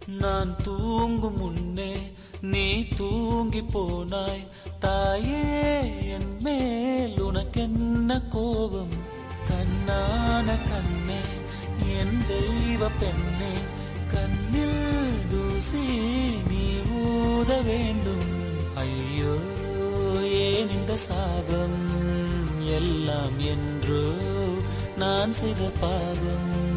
நான் தூங்கும் முன்னே நீ தூங்கி போனாய். தாயே, என் மேல் உனக்கென்ன கோபம்? கண்ணான கண்ணே, என் தெய்வ பெண்ணே, கண்ணில் தூசி நீ ஊத வேண்டும். ஐயோ, ஏன் இந்த சாபம்? எல்லாம் என்றோ நான் செய்த பாவம்.